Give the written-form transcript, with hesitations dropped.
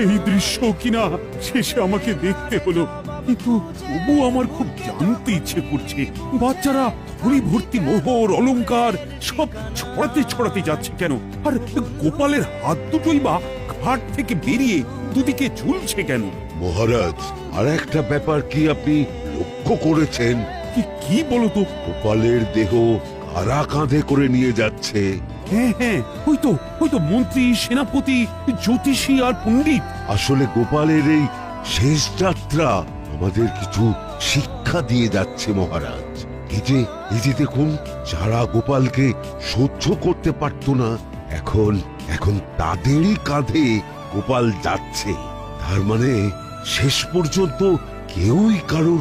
এই দৃশ্য কিনা শেষে আমাকে দেখতে হলো, কিন্তু তবু আমার খুব জানতে ইচ্ছে করছে বাচ্চারা থলি ভর্তি মোহর অলংকার সব ছড়াতে ছড়াতে যাচ্ছে কেন, আর গোপালের হাত দুটোই বা ঘাট থেকে বেরিয়ে দুদিকে ঝুলছে কেন? মহারাজ, আর একটা ব্যাপার কি আপনি লক্ষ্য করেছেন? কি বলো তো? গোপালের দেহ কারা কাঁধে করে নিয়ে যাচ্ছে? হ্যাঁ হ্যাঁ, ওই তো মন্ত্রী, সেনাপতি, জ্যোতিষী আর পণ্ডিত। আসলে গোপালের এই শেষ যাত্রা আমাদের কিছু শিক্ষা দিয়ে যাচ্ছে মহারাজ। এই যে দেখুন, যারা গোপালকে সহ্য করতে পারত না, এখন তাদেরই কাঁধে গোপাল যাচ্ছে। তার মানে শেষ পর্যন্ত কেউই কারোর